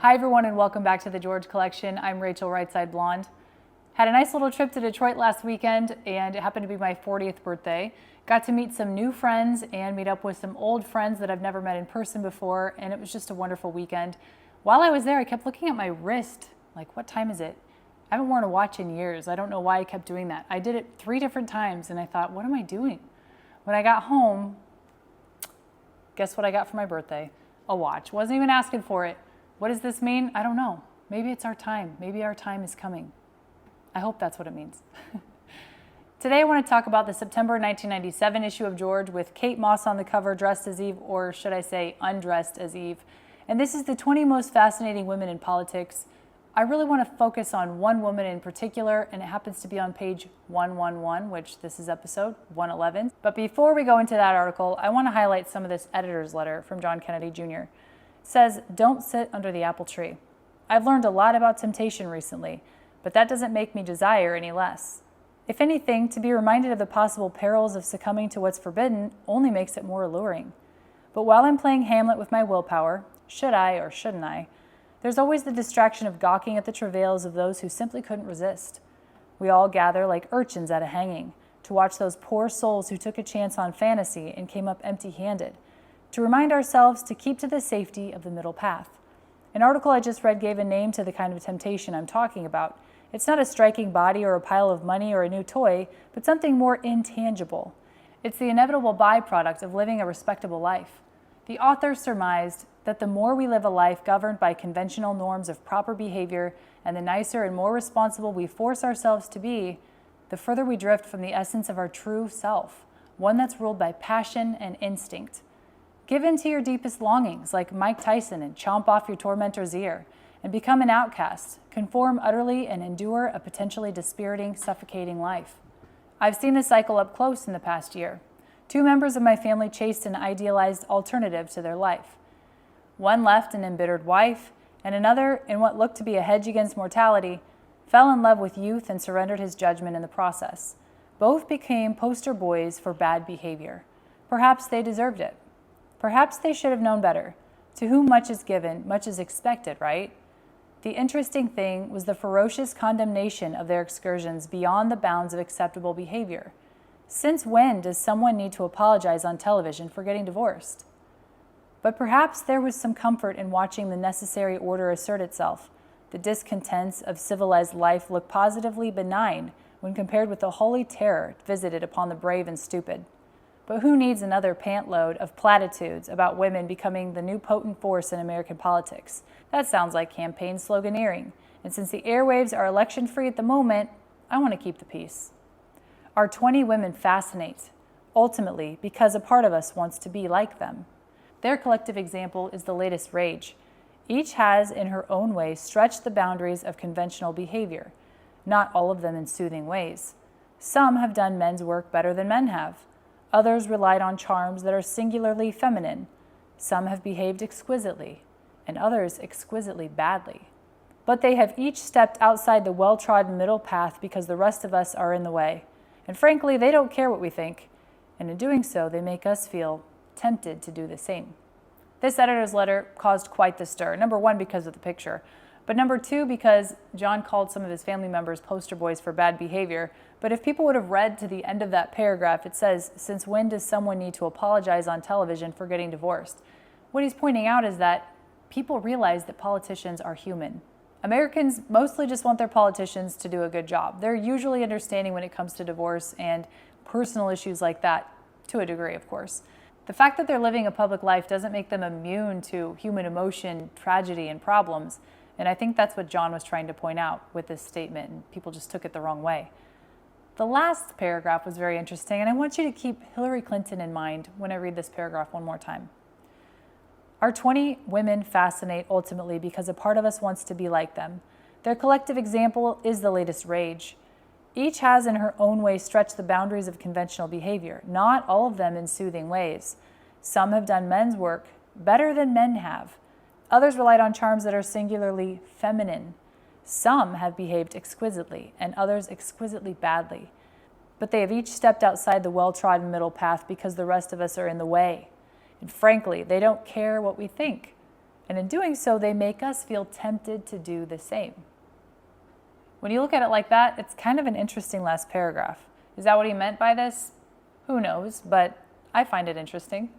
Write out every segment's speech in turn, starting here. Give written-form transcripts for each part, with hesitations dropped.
Hi everyone and welcome back to the George Collection. I'm Rachel Rightside Blonde. Had a nice little trip to Detroit last weekend and it happened to be my 40th birthday. Got to meet some new friends and meet up with some old friends that I've never met in person before, and it was just a wonderful weekend. While I was there, I kept looking at my wrist, like what time is it? I haven't worn a watch in years. I don't know why I kept doing that. I did it 3 different times and I thought, what am I doing? When I got home, guess what I got for my birthday? A watch. Wasn't even asking for it. What does this mean? I don't know. Maybe it's our time. Maybe our time is coming. I hope that's what it means. Today I want to talk about the September 1997 issue of George with Kate Moss on the cover, dressed as Eve, or should I say undressed as Eve. And this is the 20 most fascinating women in politics. I really want to focus on one woman in particular, and it happens to be on page 111, which this is episode 111. But before we go into that article, I want to highlight some of this editor's letter from John Kennedy Jr. It says, "Don't sit under the apple tree. I've learned a lot about temptation recently, but that doesn't make me desire any less. If anything, to be reminded of the possible perils of succumbing to what's forbidden only makes it more alluring. But while I'm playing Hamlet with my willpower, should I or shouldn't I, there's always the distraction of gawking at the travails of those who simply couldn't resist. We all gather like urchins at a hanging to watch those poor souls who took a chance on fantasy and came up empty-handed, to remind ourselves to keep to the safety of the middle path." An article I just read gave a name to the kind of temptation I'm talking about. It's not a striking body or a pile of money or a new toy, but something more intangible. It's the inevitable byproduct of living a respectable life. The author surmised that the more we live a life governed by conventional norms of proper behavior and the nicer and more responsible we force ourselves to be, the further we drift from the essence of our true self, one that's ruled by passion and instinct. Give in to your deepest longings, like Mike Tyson, and chomp off your tormentor's ear, and become an outcast, conform utterly, and endure a potentially dispiriting, suffocating life. I've seen this cycle up close in the past year. 2 members of my family chased an idealized alternative to their life. One left an embittered wife, and another, in what looked to be a hedge against mortality, fell in love with youth and surrendered his judgment in the process. Both became poster boys for bad behavior. Perhaps they deserved it. Perhaps they should have known better. To whom much is given, much is expected, right? The interesting thing was the ferocious condemnation of their excursions beyond the bounds of acceptable behavior. Since when does someone need to apologize on television for getting divorced? But perhaps there was some comfort in watching the necessary order assert itself. The discontents of civilized life look positively benign when compared with the holy terror visited upon the brave and stupid. But who needs another pantload of platitudes about women becoming the new potent force in American politics? That sounds like campaign sloganeering. And since the airwaves are election-free at the moment, I want to keep the peace. Our 20 women fascinate, ultimately because a part of us wants to be like them. Their collective example is the latest rage. Each has, in her own way, stretched the boundaries of conventional behavior, not all of them in soothing ways. Some have done men's work better than men have. Others relied on charms that are singularly feminine. Some have behaved exquisitely, and others exquisitely badly. But they have each stepped outside the well-trodden middle path because the rest of us are in the way. And frankly, they don't care what we think. And in doing so, they make us feel tempted to do the same. This editor's letter caused quite the stir. Number 1, because of the picture. But number 2, because John called some of his family members poster boys for bad behavior. But if people would have read to the end of that paragraph, it says, "Since when does someone need to apologize on television for getting divorced?" What he's pointing out is that people realize that politicians are human. Americans mostly just want their politicians to do a good job. They're usually understanding when it comes to divorce and personal issues like that, to a degree, of course. The fact that they're living a public life doesn't make them immune to human emotion, tragedy, and problems. And I think that's what John was trying to point out with this statement, and people just took it the wrong way. The last paragraph was very interesting, and I want you to keep Hillary Clinton in mind when I read this paragraph one more time. Our 20 women fascinate ultimately because a part of us wants to be like them. Their collective example is the latest rage. Each has in her own way stretched the boundaries of conventional behavior, not all of them in soothing ways. Some have done men's work better than men have. Others relied on charms that are singularly feminine. Some have behaved exquisitely, and others exquisitely badly. But they have each stepped outside the well-trodden middle path because the rest of us are in the way. And frankly, they don't care what we think. And in doing so, they make us feel tempted to do the same. When you look at it like that, it's kind of an interesting last paragraph. Is that what he meant by this? Who knows, but I find it interesting.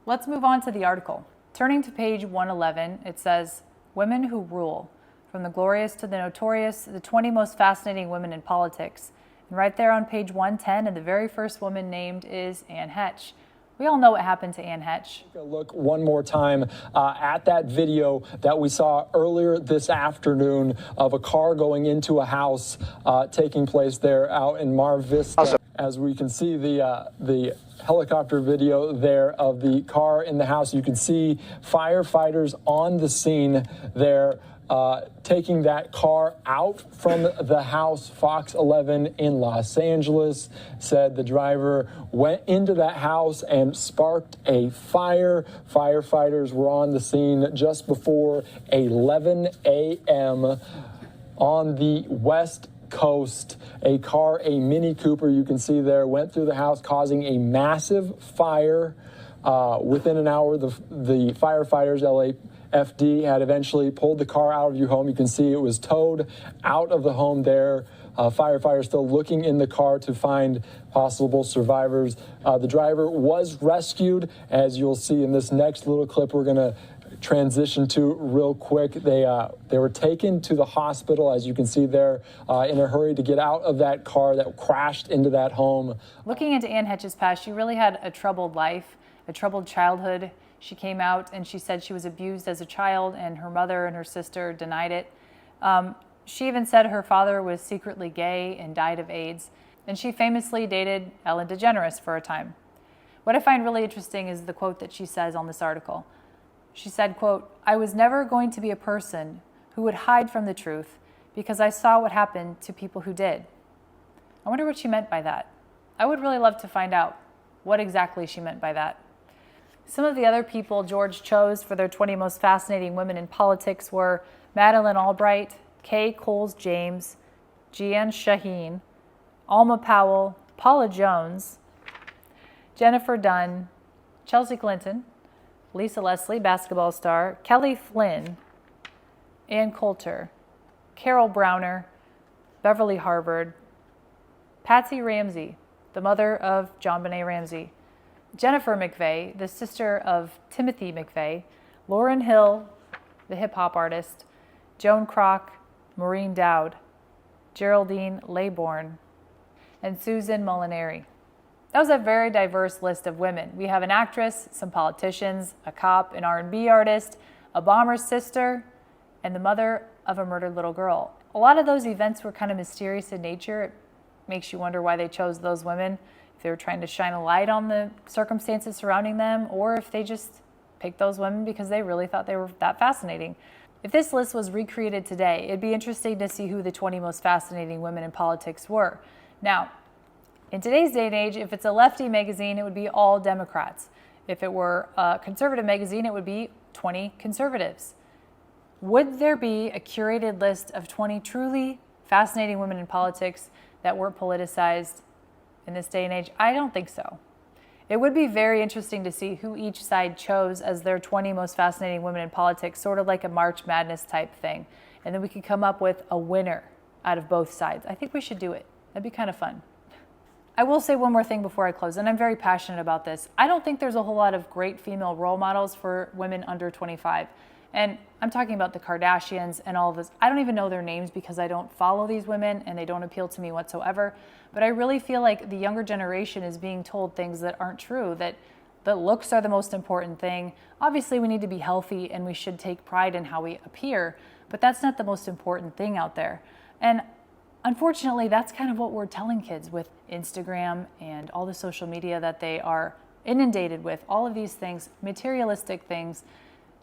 Let's move on to the article. Turning to page 111, it says, Women Who Rule, from the glorious to the notorious, the 20 most fascinating women in politics. And right there on page 110, and the very first woman named is Anne Heche. We all know what happened to Anne Heche. Look one more time at that video that we saw earlier this afternoon of a car going into a house taking place there out in Mar Vista. As we can see the helicopter video there of the car in the house, you can see firefighters on the scene there taking that car out from the house. Fox 11 in Los Angeles said the driver went into that house and sparked a fire. Firefighters were on the scene just before 11 a.m. on the West Coast. A car, a Mini Cooper, you can see there, went through the house, causing a massive fire. Within an hour, the firefighters, LAFD, had eventually pulled the car out of your home. You can see it was towed out of the home there. Firefighters still looking in the car to find possible survivors. The driver was rescued, as you'll see in this next little clip we're going to transition to real quick. They were taken to the hospital, as you can see there, in a hurry to get out of that car that crashed into that home. Looking into Anne Heche's past, she really had a troubled life, a troubled childhood. She came out and she said she was abused as a child, and her mother and her sister denied it. She even said her father was secretly gay and died of AIDS, and she famously dated Ellen DeGeneres for a time. What I find really interesting is the quote that she says on this article. She said, quote, "I was never going to be a person who would hide from the truth because I saw what happened to people who did." I wonder what she meant by that. I would really love to find out what exactly she meant by that. Some of the other people George chose for their 20 most fascinating women in politics were Madeleine Albright, Kay Coles James, Jeanne Shaheen, Alma Powell, Paula Jones, Jennifer Dunn, Chelsea Clinton, Lisa Leslie, basketball star, Kelly Flynn, Ann Coulter, Carol Browner, Beverly Harvard, Patsy Ramsey, the mother of John Benet Ramsey, Jennifer McVeigh, the sister of Timothy McVeigh, Lauryn Hill, the hip-hop artist, Joan Kroc, Maureen Dowd, Geraldine Laybourne, and Susan Molinari. That was a very diverse list of women. We have an actress, some politicians, a cop, an R&B artist, a bomber's sister, and the mother of a murdered little girl. A lot of those events were kind of mysterious in nature. It makes you wonder why they chose those women, if they were trying to shine a light on the circumstances surrounding them, or if they just picked those women because they really thought they were that fascinating. If this list was recreated today, it'd be interesting to see who the 20 most fascinating women in politics were. Now, in today's day and age, if it's a lefty magazine, it would be all Democrats. If it were a conservative magazine, it would be 20 conservatives. Would there be a curated list of 20 truly fascinating women in politics that weren't politicized in this day and age? I don't think so. It would be very interesting to see who each side chose as their 20 most fascinating women in politics, sort of like a March Madness type thing. And then we could come up with a winner out of both sides. I think we should do it. That'd be kind of fun. I will say one more thing before I close, and I'm very passionate about this. I don't think there's a whole lot of great female role models for women under 25. And I'm talking about the Kardashians and all of this. I don't even know their names because I don't follow these women and they don't appeal to me whatsoever. But I really feel like the younger generation is being told things that aren't true, that looks are the most important thing. Obviously, we need to be healthy and we should take pride in how we appear, but that's not the most important thing out there. And unfortunately, that's kind of what we're telling kids with Instagram and all the social media that they are inundated with, all of these things, materialistic things.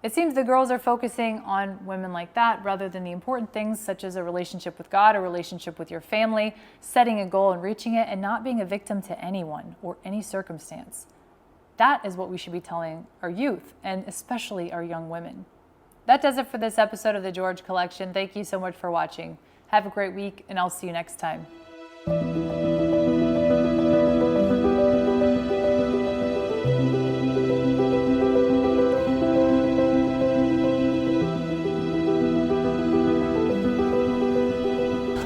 It seems the girls are focusing on women like that rather than the important things such as a relationship with God, a relationship with your family, setting a goal and reaching it, and not being a victim to anyone or any circumstance. That is what we should be telling our youth, and especially our young women. That does it for this episode of the George Collection. Thank you so much for watching. Have a great week, and I'll see you next time.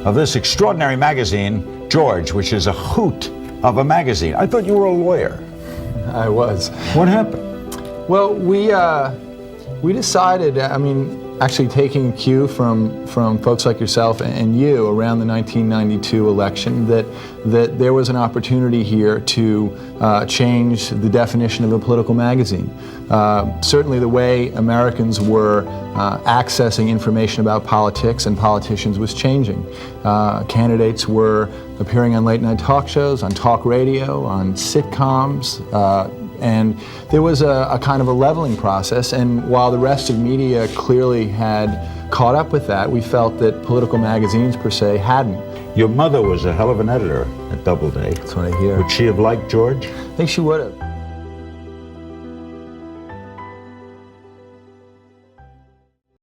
of this extraordinary magazine, George, which is a hoot of a magazine. I thought you were a lawyer. I was. What happened? Well, we decided, I mean, actually taking cue from folks like yourself and you around the 1992 election, that there was an opportunity here to change the definition of a political magazine. Certainly the way Americans were accessing information about politics and politicians was changing. Candidates were appearing on late night talk shows, on talk radio, on sitcoms, and there was a kind of a leveling process, and while the rest of media clearly had caught up with that, we felt that political magazines per se hadn't. Your mother was a hell of an editor at Doubleday. That's what I hear. Would she have liked George? I think she would have.